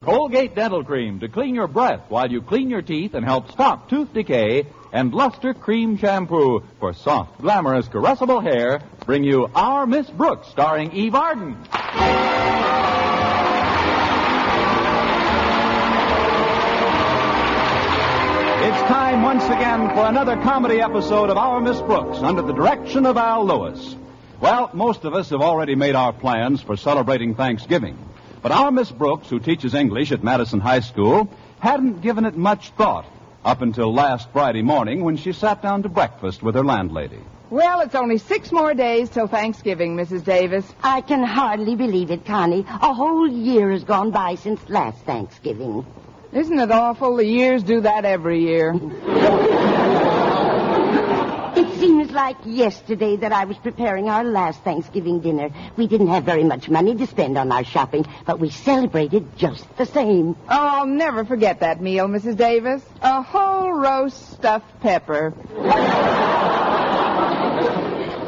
Colgate Dental Cream to clean your breath while you clean your teeth and help stop tooth decay. And Luster Cream Shampoo for soft, glamorous, caressable hair bring you Our Miss Brooks, starring Eve Arden. It's time once again for another comedy episode of Our Miss Brooks under the direction of Al Lewis. Well, most of us have already made our plans for celebrating Thanksgiving. But our Miss Brooks, who teaches English at Madison High School, hadn't given it much thought up until last Friday morning when she sat down to breakfast with her landlady. Well, it's only 6 more days till Thanksgiving, Mrs. Davis. I can hardly believe it, Connie. A whole year has gone by since last Thanksgiving. Isn't it awful? The years do that every year. It seems like yesterday that I was preparing our last Thanksgiving dinner. We didn't have very much money to spend on our shopping, but we celebrated just the same. Oh, I'll never forget that meal, Mrs. Davis. A whole roast stuffed pepper.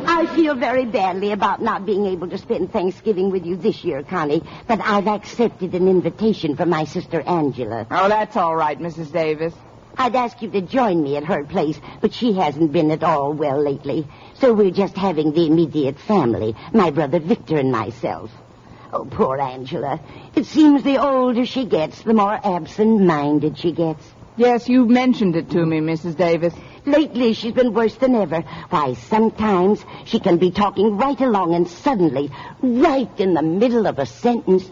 I feel very badly about not being able to spend Thanksgiving with you this year, Connie, but I've accepted an invitation from my sister Angela. Oh, that's all right, Mrs. Davis. I'd ask you to join me at her place, but she hasn't been at all well lately. So we're just having the immediate family, my brother Victor and myself. Oh, poor Angela. It seems the older she gets, the more absent-minded she gets. Yes, you mentioned it to me, Mrs. Davis. Lately, she's been worse than ever. Why, sometimes she can be talking right along and suddenly, right in the middle of a sentence...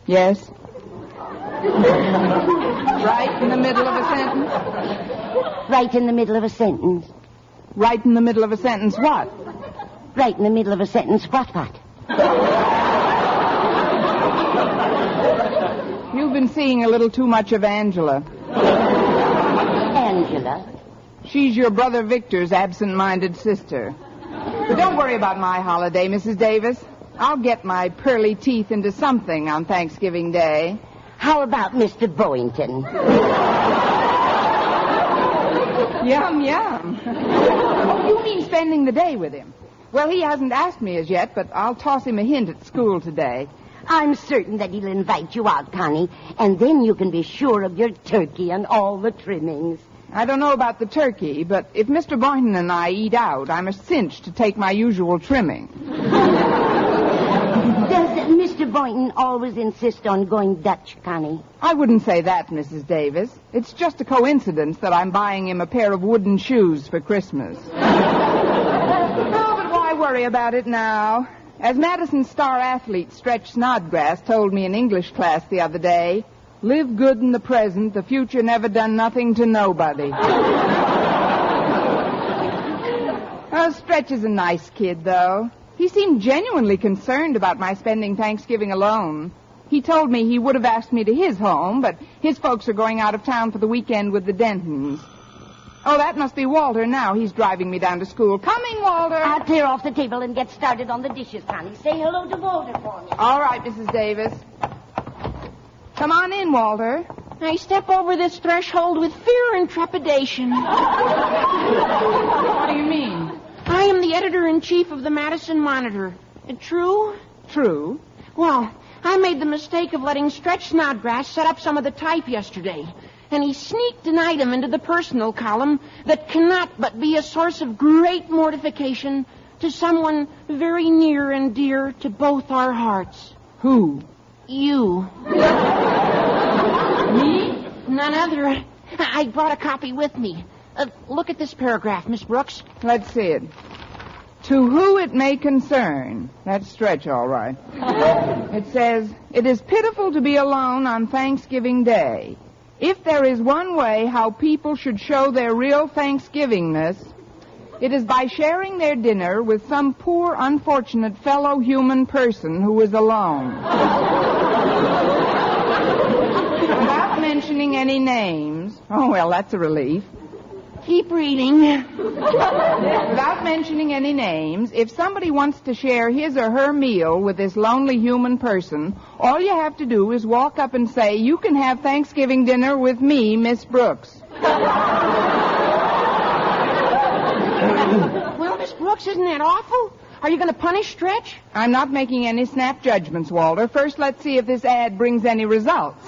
Yes? Right in the middle of a sentence? Right in the middle of a sentence. Right in the middle of a sentence what? Right in the middle of a sentence what? You've been seeing a little too much of Angela. Angela? She's your brother Victor's absent-minded sister. But don't worry about my holiday, Mrs. Davis. I'll get my pearly teeth into something on Thanksgiving Day. How about Mr. Boynton? Yum, yum. Oh, you mean spending the day with him? Well, he hasn't asked me as yet, but I'll toss him a hint at school today. I'm certain that he'll invite you out, Connie, and then you can be sure of your turkey and all the trimmings. I don't know about the turkey, but if Mr. Boynton and I eat out, I'm a cinch to take my usual trimming. Does Mr. Boynton always insist on going Dutch, Connie? I wouldn't say that, Mrs. Davis. It's just a coincidence that I'm buying him a pair of wooden shoes for Christmas. Oh, but why worry about it now? As Madison's star athlete Stretch Snodgrass told me in English class the other day, live good in the present, the future never done nothing to nobody. Oh, Stretch is a nice kid, though. He seemed genuinely concerned about my spending Thanksgiving alone. He told me he would have asked me to his home, but his folks are going out of town for the weekend with the Dentons. Oh, that must be Walter now. He's driving me down to school. Coming, Walter. I'll clear off the table and get started on the dishes, Connie. Say hello to Walter for me. All right, Mrs. Davis. Come on in, Walter. I step over this threshold with fear and trepidation. What do you mean? I am the editor-in-chief of the Madison Monitor. True? True. Well, I made the mistake of letting Stretch Snodgrass set up some of the type yesterday. And he sneaked an item into the personal column that cannot but be a source of great mortification to someone very near and dear to both our hearts. Who? You. Me? None other. I brought a copy with me. Look at this paragraph, Miss Brooks. Let's see it. To who it may concern. That's Stretch, all right. It says, it is pitiful to be alone on Thanksgiving Day. If there is one way how people should show their real Thanksgivingness, it is by sharing their dinner with some poor, unfortunate fellow human person who is alone. Without mentioning any names. Oh, well, that's a relief. Keep reading. Without mentioning any names, if somebody wants to share his or her meal with this lonely human person, all you have to do is walk up and say, you can have Thanksgiving dinner with me, Miss Brooks. Well, Miss Brooks, isn't that awful? Are you going to punish Stretch? I'm not making any snap judgments, Walter. First, let's see if this ad brings any results.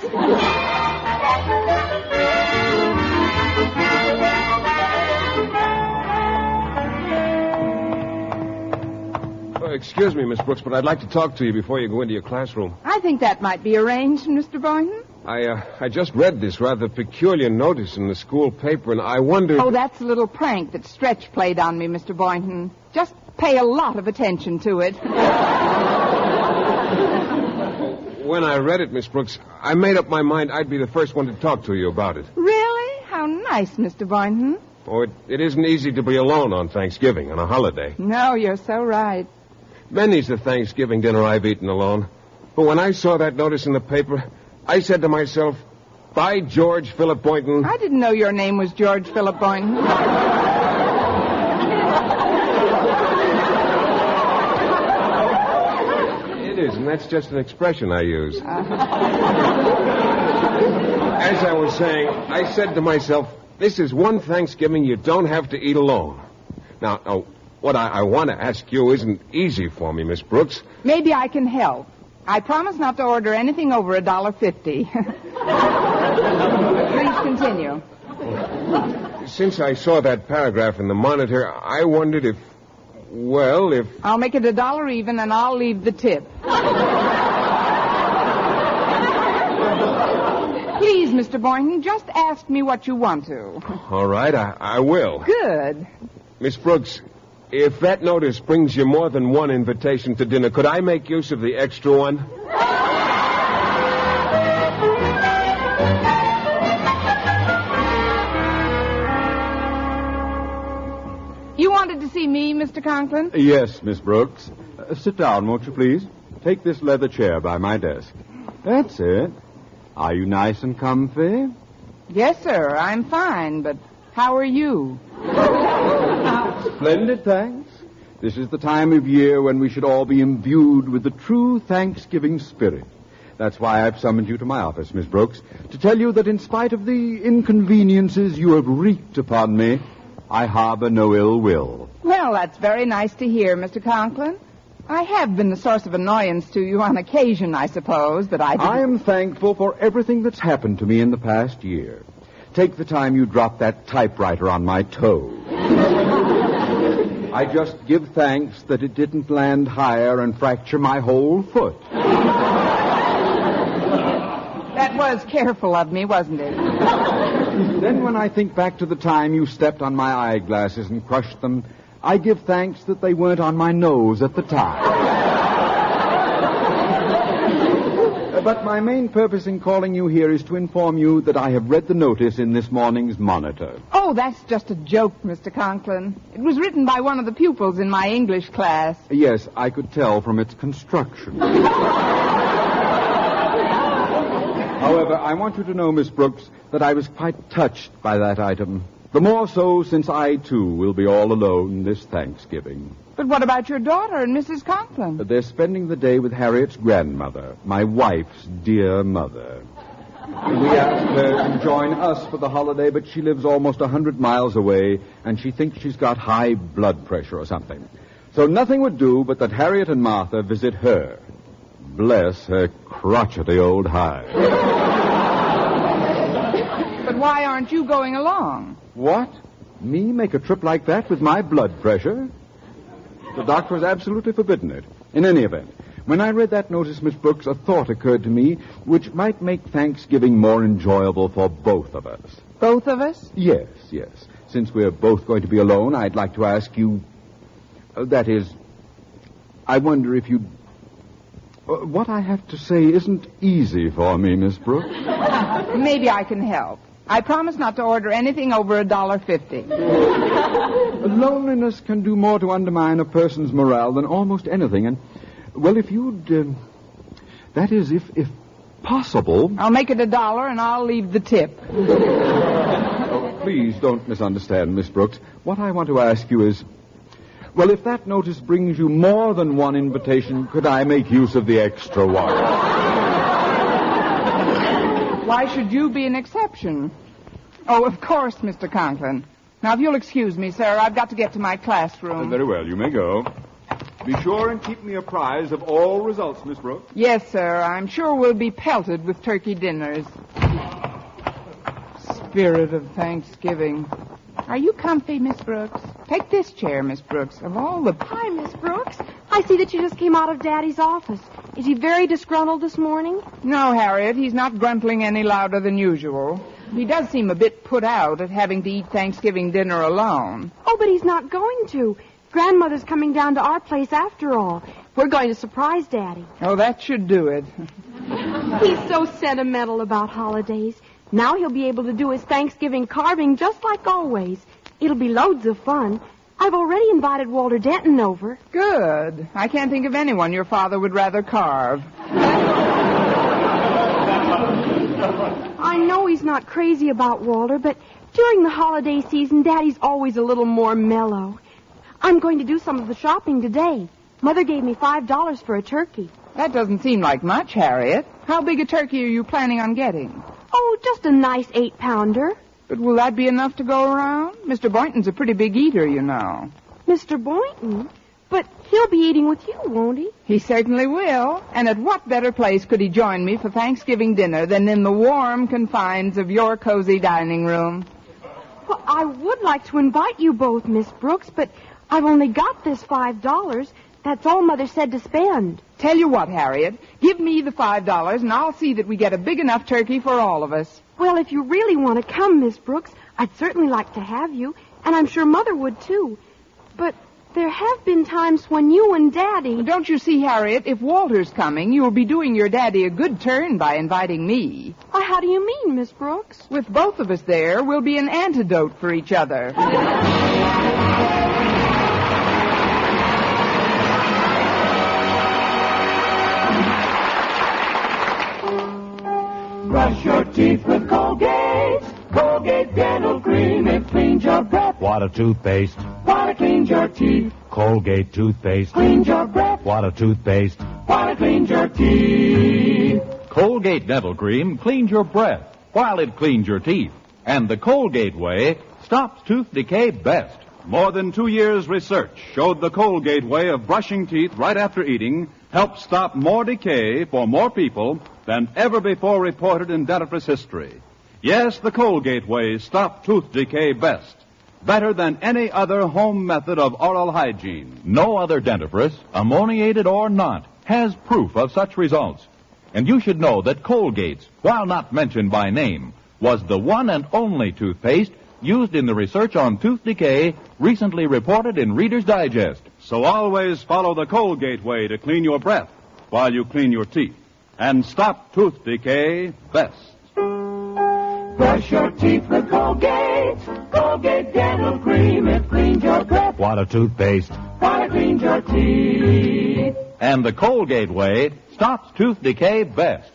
Excuse me, Miss Brooks, but I'd like to talk to you before you go into your classroom. I think that might be arranged, Mr. Boynton. I just read this rather peculiar notice in the school paper, and I wondered... Oh, that's a little prank that Stretch played on me, Mr. Boynton. Just pay a lot of attention to it. When I read it, Miss Brooks, I made up my mind I'd be the first one to talk to you about it. Really? How nice, Mr. Boynton. Oh, it isn't easy to be alone on Thanksgiving, on a holiday. No, you're so right. Many's the Thanksgiving dinner I've eaten alone. But when I saw that notice in the paper, I said to myself, by George Philip Boynton... I didn't know your name was George Philip Boynton. It is, and that's just an expression I use. As I was saying, I said to myself, this is one Thanksgiving you don't have to eat alone. Now, what I want to ask you isn't easy for me, Miss Brooks. Maybe I can help. I promise not to order anything over $1.50. Please continue. Since I saw that paragraph in the Monitor, I wondered if... I'll make it $1 even, and I'll leave the tip. Please, Mr. Boynton, just ask me what you want to. All right, I will. Good. Miss Brooks... if that notice brings you more than one invitation to dinner, could I make use of the extra one? You wanted to see me, Mr. Conklin? Yes, Miss Brooks. Sit down, won't you, please? Take this leather chair by my desk. That's it. Are you nice and comfy? Yes, sir. I'm fine, but how are you? Splendid, thanks. This is the time of year when we should all be imbued with the true Thanksgiving spirit. That's why I've summoned you to my office, Miss Brooks, to tell you that in spite of the inconveniences you have wreaked upon me, I harbor no ill will. Well, that's very nice to hear, Mr. Conklin. I have been the source of annoyance to you on occasion, I suppose, but I am thankful for everything that's happened to me in the past year. Take the time you dropped that typewriter on my toe. I just give thanks that it didn't land higher and fracture my whole foot. That was careful of me, wasn't it? Then when I think back to the time you stepped on my eyeglasses and crushed them, I give thanks that they weren't on my nose at the time. But my main purpose in calling you here is to inform you that I have read the notice in this morning's Monitor. Oh, that's just a joke, Mr. Conklin. It was written by one of the pupils in my English class. Yes, I could tell from its construction. However, I want you to know, Miss Brooks, that I was quite touched by that item. The more so since I, too, will be all alone this Thanksgiving. But what about your daughter and Mrs. Conklin? They're spending the day with Harriet's grandmother, my wife's dear mother. We asked her to join us for the holiday, but she lives almost 100 miles away, and she thinks she's got high blood pressure or something. So nothing would do but that Harriet and Martha visit her. Bless her crotchety old hide. But why aren't you going along? What? Me make a trip like that with my blood pressure? The doctor has absolutely forbidden it. In any event, when I read that notice, Miss Brooks, a thought occurred to me which might make Thanksgiving more enjoyable for both of us. Both of us? Yes. Since we're both going to be alone, I'd like to ask you... that is, I wonder if you'd... what I have to say isn't easy for me, Miss Brooks. Maybe I can help. I promise not to order anything over $1.50. Loneliness can do more to undermine a person's morale than almost anything. And, well, if you'd... that is, if possible... I'll make it $1 and I'll leave the tip. Oh, please don't misunderstand, Miss Brooks. What I want to ask you is... well, if that notice brings you more than one invitation, could I make use of the extra one? Why should you be an exception? Oh, of course, Mr. Conklin. Now, if you'll excuse me, sir, I've got to get to my classroom. Very well, you may go. Be sure and keep me apprised of all results, Miss Brooks. Yes, sir. I'm sure we'll be pelted with turkey dinners. Spirit of Thanksgiving. Are you comfy, Miss Brooks? Take this chair, Miss Brooks. Of all the... Hi, Miss Brooks. I see that you just came out of Daddy's office. Is he very disgruntled this morning? No, Harriet, he's not gruntling any louder than usual. He does seem a bit put out at having to eat Thanksgiving dinner alone. Oh, but he's not going to. Grandmother's coming down to our place after all. We're going to surprise Daddy. Oh, that should do it. He's so sentimental about holidays. Now he'll be able to do his Thanksgiving carving just like always. It'll be loads of fun. I've already invited Walter Denton over. Good. I can't think of anyone your father would rather carve. I know he's not crazy about Walter, but during the holiday season, Daddy's always a little more mellow. I'm going to do some of the shopping today. Mother gave me $5 for a turkey. That doesn't seem like much, Harriet. How big a turkey are you planning on getting? Oh, just a nice 8-pounder. But will that be enough to go around? Mr. Boynton's a pretty big eater, you know. Mr. Boynton? But he'll be eating with you, won't he? He certainly will. And at what better place could he join me for Thanksgiving dinner than in the warm confines of your cozy dining room? Well, I would like to invite you both, Miss Brooks, but I've only got this $5. That's all Mother said to spend. Tell you what, Harriet, give me the $5 and I'll see that we get a big enough turkey for all of us. Well, if you really want to come, Miss Brooks, I'd certainly like to have you, and I'm sure Mother would, too. But there have been times when you and Daddy... Don't you see, Harriet, if Walter's coming, you'll be doing your daddy a good turn by inviting me. How do you mean, Miss Brooks? With both of us there, we'll be an antidote for each other. Brush your teeth with Colgate. Colgate Dental Cream. It cleans your breath. Water toothpaste. Water cleans your teeth. Colgate toothpaste. Cleans your breath. Water toothpaste. Water cleans your teeth. Colgate Dental Cream cleans your breath while it cleans your teeth. And the Colgate way stops tooth decay best. More than 2 years' research showed the Colgate way of brushing teeth right after eating helps stop more decay for more people than ever before reported in dentifrice history. Yes, the Colgate way stops tooth decay best. Better than any other home method of oral hygiene. No other dentifrice, ammoniated or not, has proof of such results. And you should know that Colgate's, while not mentioned by name, was the one and only toothpaste used in the research on tooth decay recently reported in Reader's Digest. So always follow the Colgate way to clean your breath while you clean your teeth. And stop tooth decay best. Brush your teeth with Colgate. Colgate Dental Cream. It cleans your breath. Water toothpaste. Water cleans your teeth. And the Colgate way stops tooth decay best.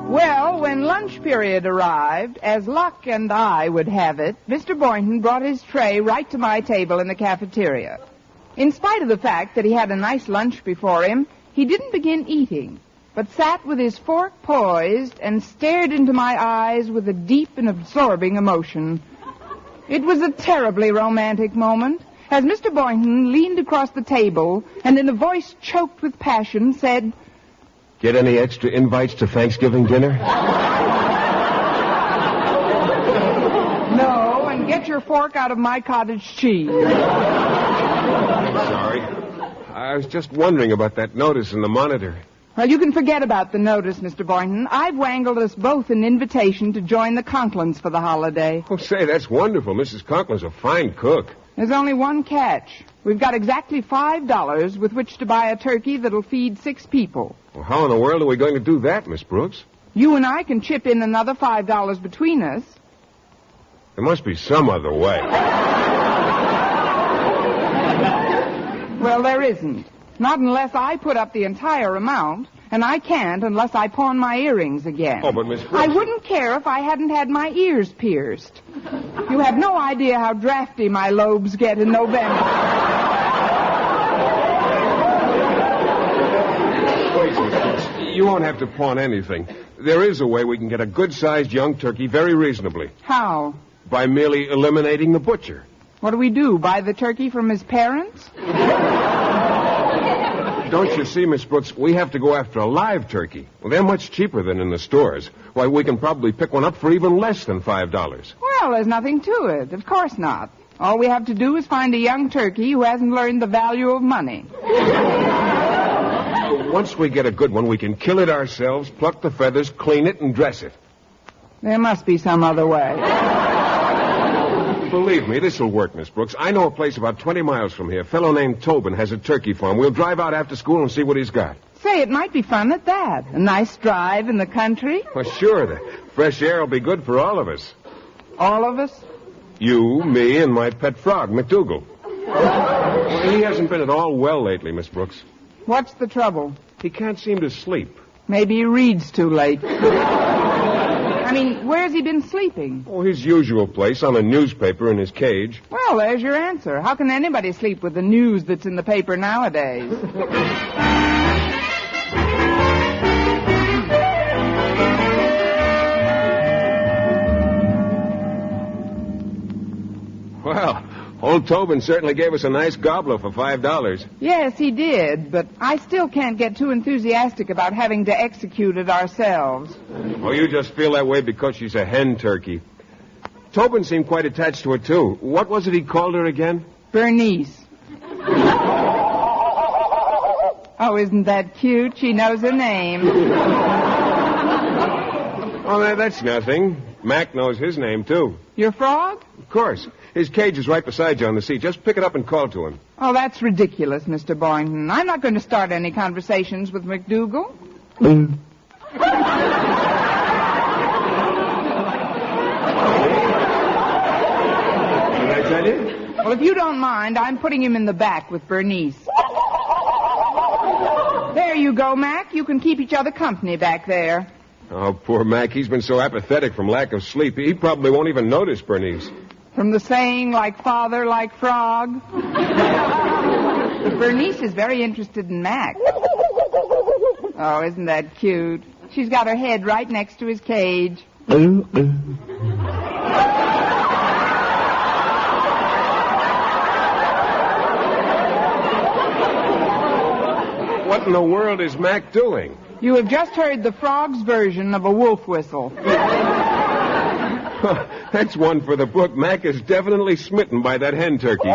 Well, when lunch period arrived, as luck and I would have it, Mr. Boynton brought his tray right to my table in the cafeteria. In spite of the fact that he had a nice lunch before him, he didn't begin eating, but sat with his fork poised and stared into my eyes with a deep and absorbing emotion. It was a terribly romantic moment, as Mr. Boynton leaned across the table and in a voice choked with passion said, Get any extra invites to Thanksgiving dinner? No, and get your fork out of my cottage cheese. Sorry. I was just wondering about that notice in the monitor. Well, you can forget about the notice, Mr. Boynton. I've wangled us both an invitation to join the Conklins for the holiday. Oh, say, that's wonderful. Mrs. Conklin's a fine cook. There's only one catch. We've got exactly $5 with which to buy a turkey that'll feed 6 people. Well, how in the world are we going to do that, Miss Brooks? You and I can chip in another $5 between us. There must be some other way. Well, there isn't. Not unless I put up the entire amount, and I can't unless I pawn my earrings again. Oh, but Miss Brooks... I wouldn't care if I hadn't had my ears pierced. You have no idea how drafty my lobes get in November. Please, Miss Brooks, you won't have to pawn anything. There is a way we can get a good-sized young turkey very reasonably. How? By merely eliminating the butcher. What do we do, buy the turkey from his parents? Don't you see, Miss Brooks, we have to go after a live turkey. Well, they're much cheaper than in the stores. Why, we can probably pick one up for even less than $5. Well, there's nothing to it. Of course not. All we have to do is find a young turkey who hasn't learned the value of money. Once we get a good one, we can kill it ourselves, pluck the feathers, clean it, and dress it. There must be some other way. Believe me, this will work, Miss Brooks. I know a place about 20 miles from here. A fellow named Tobin has a turkey farm. We'll drive out after school and see what he's got. Say, it might be fun at that. A nice drive in the country. Well, sure. The fresh air will be good for all of us. All of us? You, me, and my pet frog, McDougal. Well, he hasn't been at all well lately, Miss Brooks. What's the trouble? He can't seem to sleep. Maybe he reads too late. I mean, where's he been sleeping? Oh, his usual place, on a newspaper in his cage. Well, there's your answer. How can anybody sleep with the news that's in the paper nowadays? Well, old Tobin certainly gave us a nice gobbler for $5. Yes, he did, but I still can't get too enthusiastic about having to execute it ourselves. Oh, you just feel that way because she's a hen turkey. Tobin seemed quite attached to her, too. What was it he called her again? Bernice. Oh, isn't that cute? She knows her name. Oh, that's nothing. Mac knows his name, too. Your frog? Of course. His cage is right beside you on the seat. Just pick it up and call to him. Oh, that's ridiculous, Mr. Boynton. I'm not going to start any conversations with McDougal. Did I tell you? Well, if you don't mind, I'm putting him in the back with Bernice. There you go, Mac. You can keep each other company back there. Oh, poor Mac. He's been so apathetic from lack of sleep. He probably won't even notice Bernice. From the saying, like father, like frog. But Bernice is very interested in Mac. Oh, isn't that cute? She's got her head right next to his cage. What in the world is Mac doing? You have just heard the frog's version of a wolf whistle. That's one for the book. Mac is definitely smitten by that hen turkey.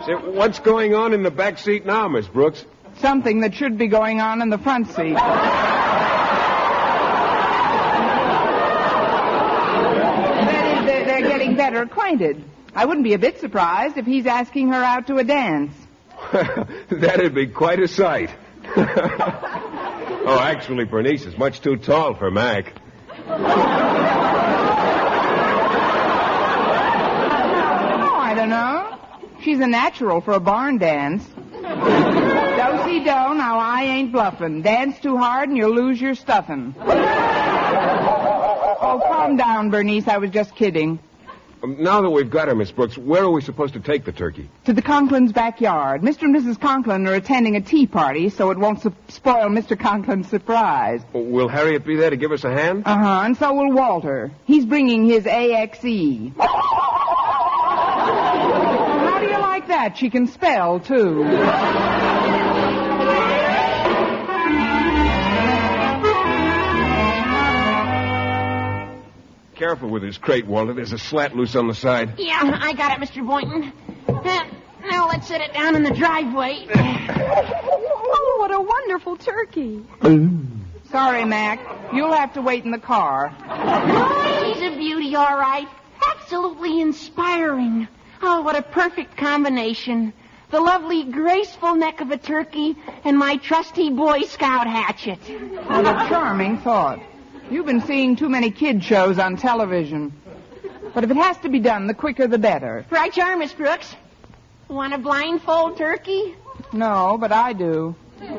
Say, what's going on in the back seat now, Miss Brooks? Something that should be going on in the front seat. They're getting better acquainted. I wouldn't be a bit surprised if he's asking her out to a dance. That'd be quite a sight. Oh, actually, Bernice is much too tall for Mac. Oh, I don't know. She's a natural for a barn dance. Do-si-do, now I ain't bluffing. Dance too hard and you'll lose your stuffing. Oh, calm down, Bernice. I was just kidding. Now that we've got her, Miss Brooks, where are we supposed to take the turkey? To the Conklins' backyard. Mr. and Mrs. Conklin are attending a tea party, so it won't spoil Mr. Conklin's surprise. Will Harriet be there to give us a hand? Uh-huh, and so will Walter. He's bringing his AXE. How do you like that? She can spell, too. Careful with his crate, Walter. There's a slat loose on the side. Yeah, I got it, Mr. Boynton. Now let's set it down in the driveway. Oh, what a wonderful turkey. Sorry, Mac. You'll have to wait in the car. Oh, he's a beauty, all right. Absolutely inspiring. Oh, what a perfect combination. The lovely, graceful neck of a turkey and my trusty Boy Scout hatchet. What a charming thought. You've been seeing too many kid shows on television. But if it has to be done, the quicker the better. Right you are, Miss Brooks. Want a blindfold turkey? No, but I do. Look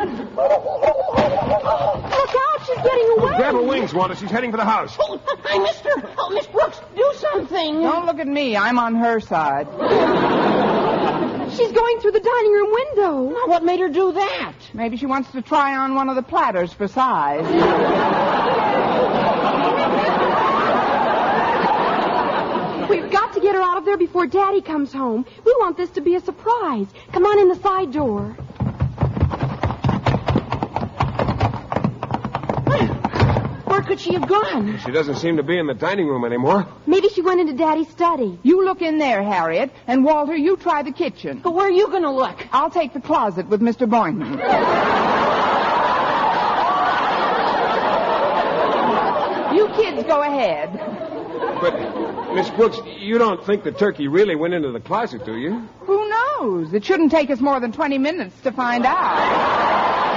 out, she's getting away. Grab her wings, Walter. She's heading for the house. Oh, Miss Brooks, do something. Don't look at me. I'm on her side. She's going through the dining room window. Now, what made her do that? Maybe she wants to try on one of the platters for size. We've got to get her out of there before Daddy comes home. We want this to be a surprise. Come on in the side door. Where could she have gone? She doesn't seem to be in the dining room anymore. Maybe she went into Daddy's study. You look in there, Harriet, and Walter, you try the kitchen. But where are you going to look? I'll take the closet with Mr. Boynton. You kids go ahead. But, Miss Brooks, you don't think the turkey really went into the closet, do you? Who knows? It shouldn't take us more than 20 minutes to find out.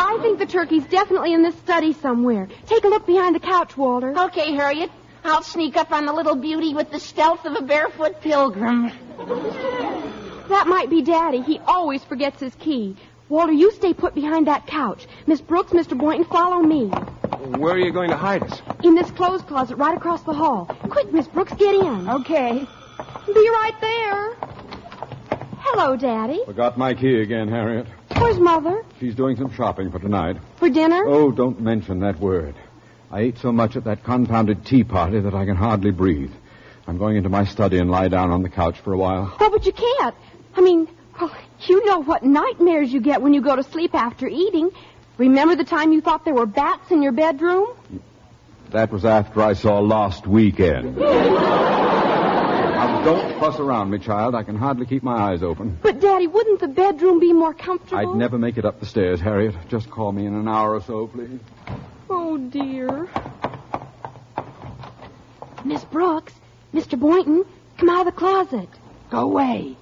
I think the turkey's definitely in this study somewhere. Take a look behind the couch, Walter. Okay, Harriet. I'll sneak up on the little beauty with the stealth of a barefoot pilgrim. That might be Daddy. He always forgets his key. Walter, you stay put behind that couch. Miss Brooks, Mr. Boynton, follow me. Where are you going to hide us? In this clothes closet right across the hall. Quick, Miss Brooks, get in. Okay. Be right there. Hello, Daddy. Forgot my key again, Harriet. Where's Mother? She's doing some shopping for tonight. For dinner? Oh, don't mention that word. I ate so much at that confounded tea party that I can hardly breathe. I'm going into my study and lie down on the couch for a while. Oh, but you can't. I mean, well, you know what nightmares you get when you go to sleep after eating. Remember the time you thought there were bats in your bedroom? That was after I saw Lost Weekend. Now, don't fuss around me, child. I can hardly keep my eyes open. But, Daddy, wouldn't the bedroom be more comfortable? I'd never make it up the stairs, Harriet. Just call me in an hour or so, please. Oh, dear. Miss Brooks, Mr. Boynton, come out of the closet. Go away.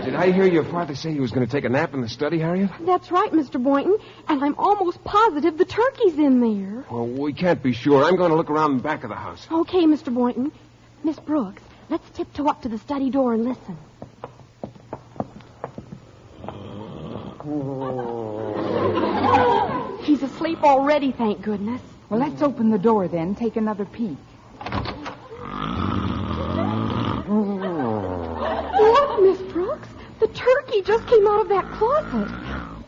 Did I hear your father say he was going to take a nap in the study, Harriet? That's right, Mr. Boynton. And I'm almost positive the turkey's in there. Well, we can't be sure. I'm going to look around the back of the house. Okay, Mr. Boynton. Miss Brooks, let's tiptoe up to the study door and listen. He's asleep already, thank goodness. Well, let's open the door then. Take another peek. Look, Miss Brooks. The turkey just came out of that closet.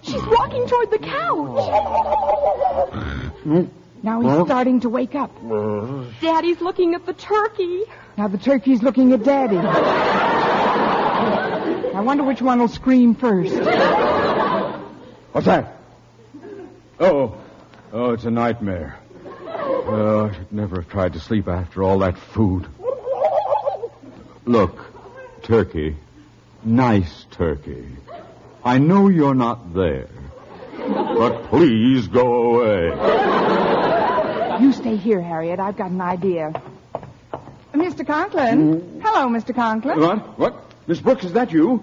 She's walking toward the couch. Now he's starting to wake up. Daddy's looking at the turkey. Now the turkey's looking at Daddy. I wonder which one will scream first. What's that? Oh, it's a nightmare. Oh, I should never have tried to sleep after all that food. Look, turkey. Nice turkey. I know you're not there. But please go away. You stay here, Harriet. I've got an idea. Mr. Conklin? Hello, Mr. Conklin. What? Miss Brooks, is that you?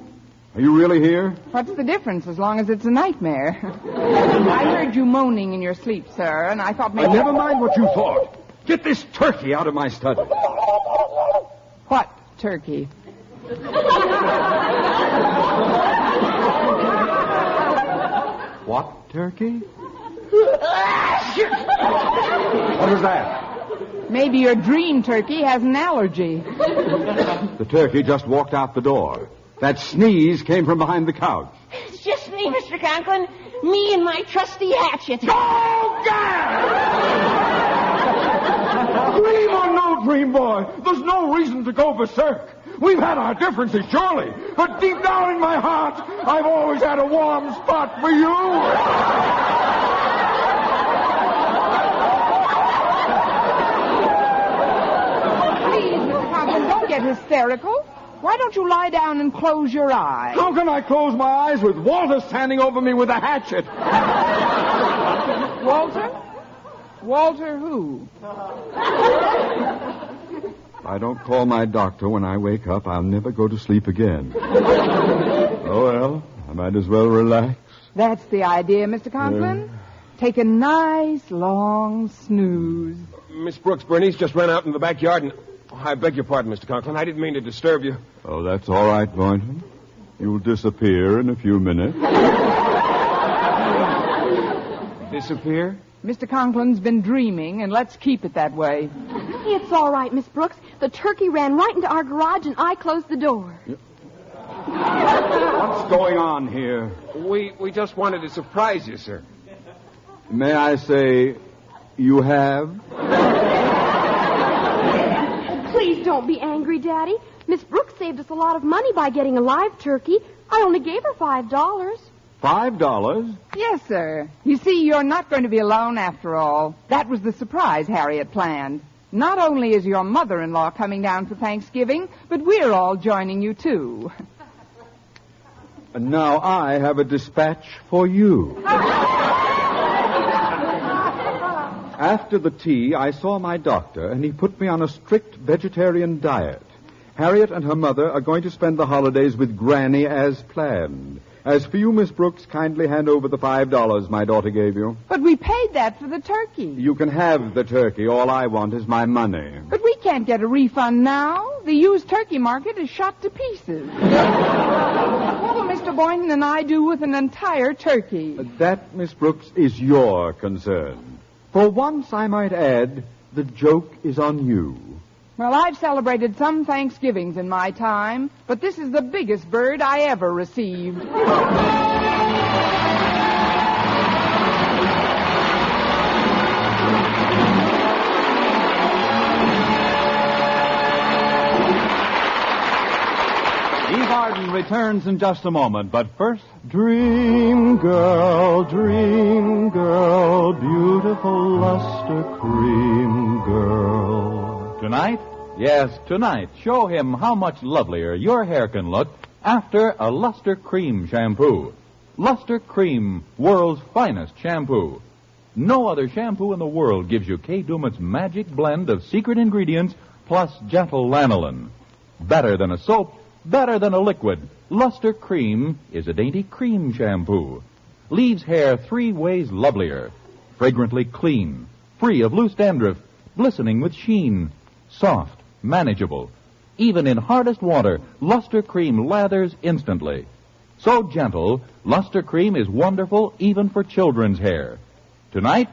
Are you really here? What's the difference as long as it's a nightmare? I heard you moaning in your sleep, sir, and I thought maybe... Never mind what you thought. Get this turkey out of my study. What turkey? What turkey? What was that? Maybe your dream turkey has an allergy. The turkey just walked out the door. That sneeze came from behind the couch. It's just me, Mr. Conklin. Me and my trusty hatchet. Oh, God! Dream or no dream, boy, there's no reason to go berserk. We've had our differences, surely. But deep down in my heart, I've always had a warm spot for you. Please, Mr. Conklin, don't get hysterical. Why don't you lie down and close your eyes? How can I close my eyes with Walter standing over me with a hatchet? Walter? Walter who? If I don't call my doctor when I wake up, I'll never go to sleep again. Oh, well, I might as well relax. That's the idea, Mr. Conklin. Take a nice, long snooze. Miss Brooks, Bernice just ran out in the backyard and... Oh, I beg your pardon, Mr. Conklin. I didn't mean to disturb you. Oh, that's all right, Boynton. You'll disappear in a few minutes. Disappear? Mr. Conklin's been dreaming, and let's keep it that way. It's all right, Miss Brooks. The turkey ran right into our garage, and I closed the door. What's going on here? We just wanted to surprise you, sir. May I say, you have? Please don't be angry, Daddy. Miss Brooks saved us a lot of money by getting a live turkey. I only gave her $5. $5? Yes, sir. You see, you're not going to be alone after all. That was the surprise Harriet planned. Not only is your mother-in-law coming down for Thanksgiving, but we're all joining you, too. And now I have a dispatch for you. After the tea, I saw my doctor, and he put me on a strict vegetarian diet. Harriet and her mother are going to spend the holidays with Granny as planned. As for you, Miss Brooks, kindly hand over the $5 my daughter gave you. But we paid that for the turkey. You can have the turkey. All I want is my money. But we can't get a refund now. The used turkey market is shot to pieces. What will Mr. Boynton and I do with an entire turkey? That, Miss Brooks, is your concern. For once, I might add, the joke is on you. Well, I've celebrated some Thanksgivings in my time, but this is the biggest bird I ever received. Eve Arden returns in just a moment, but first... Dream girl, beautiful luster cream girl. Tonight? Yes, tonight. Show him how much lovelier your hair can look after a Luster Cream shampoo. Luster Cream, world's finest shampoo. No other shampoo in the world gives you Kay Daumit's magic blend of secret ingredients plus gentle lanolin. Better than a soap, better than a liquid. Luster Cream is a dainty cream shampoo. Leaves hair 3 ways lovelier. Fragrantly clean, free of loose dandruff, glistening with sheen. Soft, manageable. Even in hardest water, Luster Cream lathers instantly. So gentle, Luster Cream is wonderful even for children's hair. Tonight?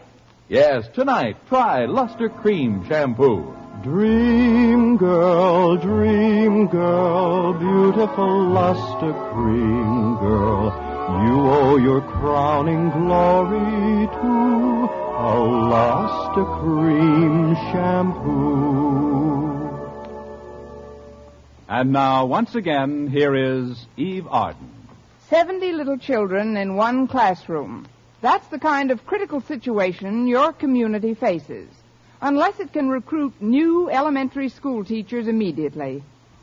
Yes, tonight, try Luster Cream shampoo. Dream girl, beautiful luster cream girl. You owe your crowning glory to a luster cream shampoo. And now, once again, here is Eve Arden. 70 little children in one classroom. That's the kind of critical situation your community faces, unless it can recruit new elementary school teachers immediately.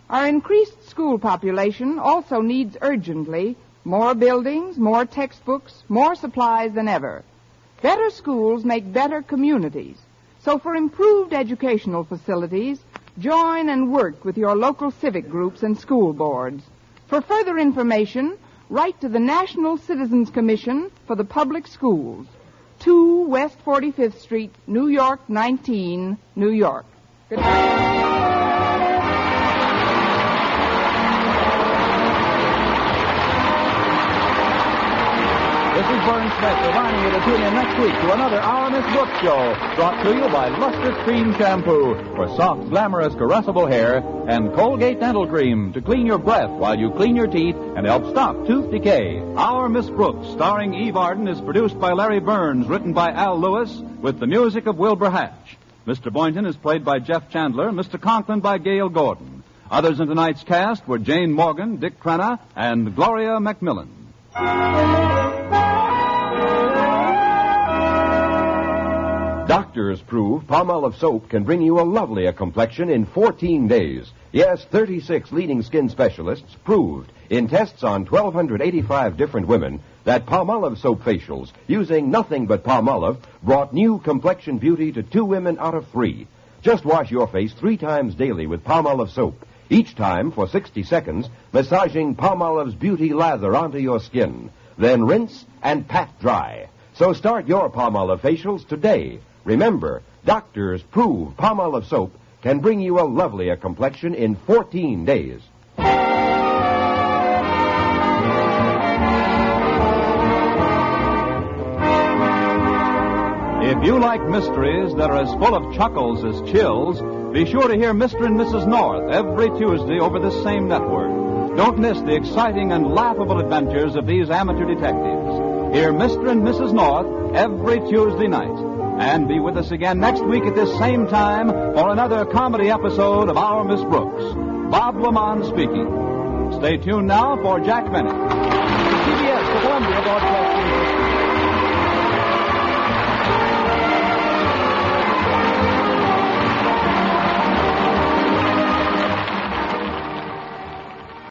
Our increased school population also needs urgently more buildings, more textbooks, more supplies than ever. Better schools make better communities. So for improved educational facilities, join and work with your local civic groups and school boards. For further information, write to the National Citizens Commission for the Public Schools, 2 West 45th Street, New York, 19, New York. Good night. This is Vern Smith reminding you to tune in next week to another Our Miss Brooks show, brought to you by Luster Cream Shampoo for soft, glamorous, caressable hair, and Colgate Dental Cream to clean your breath while you clean your teeth and help stop tooth decay. Our Miss Brooks, starring Eve Arden, is produced by Larry Burns, written by Al Lewis, with the music of Wilbur Hatch. Mr. Boynton is played by Jeff Chandler, Mr. Conklin by Gale Gordon. Others in tonight's cast were Jane Morgan, Dick Crenna, and Gloria Macmillan. Doctors prove Palmolive soap can bring you a lovelier complexion in 14 days. Yes, 36 leading skin specialists proved in tests on 1,285 different women that Palmolive soap facials using nothing but Palmolive brought new complexion beauty to 2 women out of 3. Just wash your face 3 times daily with Palmolive soap, each time for 60 seconds, massaging Palmolive's beauty lather onto your skin. Then rinse and pat dry. So start your Palmolive facials today. Remember, doctors prove Palmolive soap can bring you a lovelier complexion in 14 days. If like mysteries that are as full of chuckles as chills, be sure to hear Mr. and Mrs. North every Tuesday over this same network. Don't miss the exciting and laughable adventures of these amateur detectives. Hear Mr. and Mrs. North every Tuesday night. And be with us again next week at this same time for another comedy episode of Our Miss Brooks. Bob Lamont speaking. Stay tuned now for Jack Bennett. CBS, the Columbia Broadcasting System.